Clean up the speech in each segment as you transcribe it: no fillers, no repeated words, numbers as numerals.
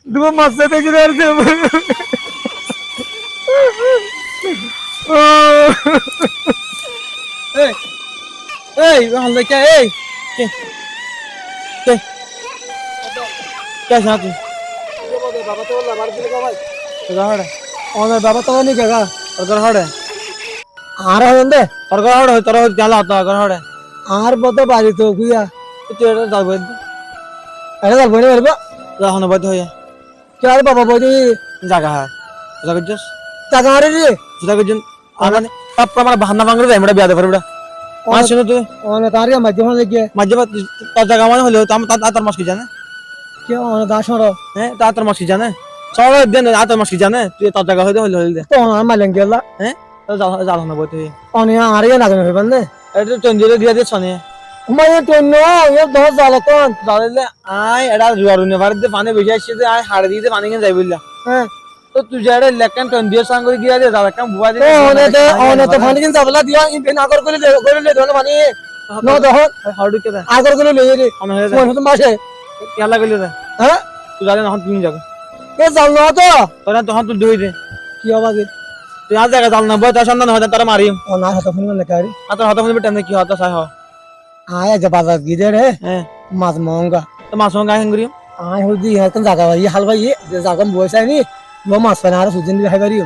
দুটো মাছ দেখে আসছে এই এই হাল্লা কে এই কে কে কে সাথে বাবা তো বললা বাড়ি দিলে ভাই হড়ে ওনার বাবা তো নি কাকা তোর হড়ে আর হন্দে তোর হড়ে তোর জালা তো তোর হড়ে আর বতো বাড়ি তো কুইয়া তুই এটা যাবে আরে যাবো না পারবো রাহন বাদ হয়ে কি আর বাবা বলি জায়গা হ্যাঁ জায়গা জস টাকা আরে রে জায়গা জন মানে তাপ আমার বাহানা ভাঙরে যায় আমরা বিয়াদে পারবো মাছ শুনো তুই ওনে তারিয়া মাধ্যমে লেগে মাঝে তোর জায়গা মানে হলো তার মাছ কি জানে কি ওনে দাসর হ্যাঁ তার মাছ কি জানে সবাই দেন আতার মাছ কি জানে তুই তোর জায়গা হইতে হলো হইলে তো ওনার মালেন গেল হ্যাঁ তো জাল না বইতে ওনে আরে না কেন হইবেন না এটা চন্দিরে দিয়ে দিয়ে শোনে মানে তো নো এ দশ জালতন জালে আয় এটা জুয়ারুনে বাড়িতে পানি বেশি আসছে যে আয় হাড় দিয়ে পানি কেন যাই বললা হ্যাঁ তো তুই যারে লেকেন চন্দির সঙ্গ করে গিয়া দিয়ে যাবে কাম বুয়া দিয়ে ওনে তো পানি কিন যাবলা দিয়া ই বেন আগর করে le দোন পানি নো দহ হাড়ু কে দে আগর করে লই রে অন হয়ে কোন তো মাসে কে লাগলে দে হ্যাঁ তুই জানে না তুমি যাবে এ জাল না তো তোরা তখন তুই দুই দে কি হবে কি তুই আজ জায়গা জাল না বই তার সন্ধান হয় তারা মারিম ওনা হাতে ফোন না কারি আর তোর হাতে মধ্যে টাইম কি হতো সাই হ আয়া যে বাজার গিদে রে হ্যাঁ মাছ মহঙ্গা তো মাছ সঙ্গে আইন করিম আয় হদি হাতন জাগা ভাই হাল ভাই যে জাগা বইছাই নি লো মাছ পানা আর সুজিন দি খাই পারিও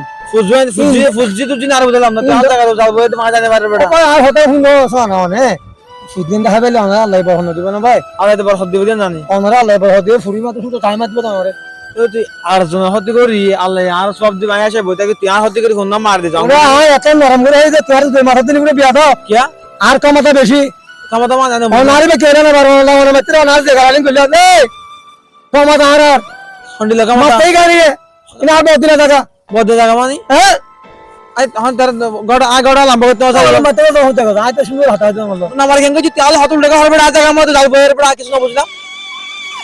ফুজি তুই না আর বুঝলাম না তুই আজ জায়গা যাও বই তো মা জানে পারবে বেটা ওই আর হতে হুনো সোনা ওনে সুজিন দেখা পেলে ওনা আল্লাহ বহন দিব না ভাই আর এত বড় সত্যি বুঝেন জানি ওনারা আল্লাহ বহন দিয়ে ফুরি মাত্র শুধু টাইম মাতবে না ওরে তুই আর জন হত্যি করি আল্লাহ আর সব দি ভাই আসে বই তাকে তুই আর হত্যি করি ফোন না মার দে যাও ওরে আয় এত নরম করে এই যে তোর দুই মাথা দিন করে বিয়া দাও কিয়া আর কমাতা বেশি ক্ষমতা মা জানে ওনারে বে কেরে না বারো না ওনা মাত্র ওনার যে গালিন কইলা নে কমাতা আর হন্ডি লাগা মা মাথাই গাড়ি ইনা আর বহুত দিন জায়গা বদ্ধ জায়গা মানে হ্যাঁ আই হন তার গড়া লম্বা করতে হবে ওনা মাত্র তো হতে কথা আয় তো সুন্দর হাতা দাও বলো না মার গেঙ্গি তাহলে হাতুল টাকা হবে আজ জায়গা মতো যাই বইয়ের পর কিছু না বুঝলাম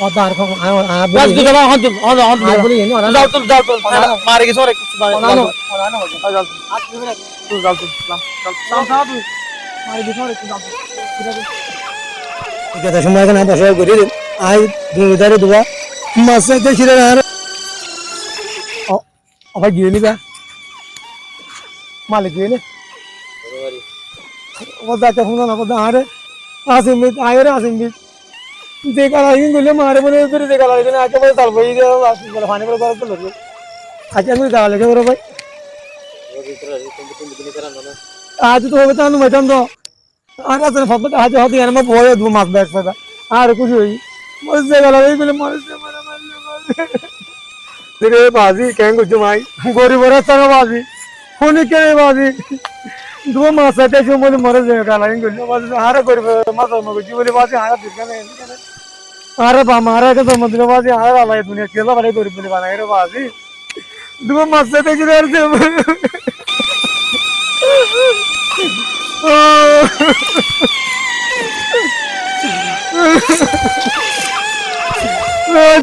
কথা আর কম আয় আয় বাস বলি তুই যাবা হন তুই হন আয় বলি নি ওনা যাও তুই মারে কিছু রে কিছু ওনা ওনা যাও তুই যাও তুই যাও তুই মারে কিছু রে তুই যাও এটা সময় কেন বসে করি আয় দুধারে দুয়া মাছ দেখি রে আর আবার গিয়ে নিবা মালিক গিয়ে নে ও দাঁতে ফোন না কথা আরে আসিম আয় রে আসিম যে কালা হিন গুলো মারে বলে করে যে কালা হিন আকে বলে তাল বই দে আসি বলে পানি বলে করতে লগে আচ্ছা আমি দাও লেগে বড় ভাই আজ তো হবে তানো মতন তো আর আছে ফটো আজ হতে আর মা বয়ে দু মাস ব্যাগ সাদা আর কিছু হই মরে যে কালা হই বলে মরে যে মারা রে বাজি কেন গুজ মাই গরিব রাস্তা বাজি ফোনে কে বাজি দু মাস আছে যে মনে মরে যে কালা হিন গুলো বাজি আর গরিব মাস মগে জীবনে বাজি আর দিখানে আরে বা মারা কে সমুদ্র বাজি আর আলাই দুনিয়া কেলা বলে গরিব বলে বানাই রে বাজি দু মাস আছে যে আর যে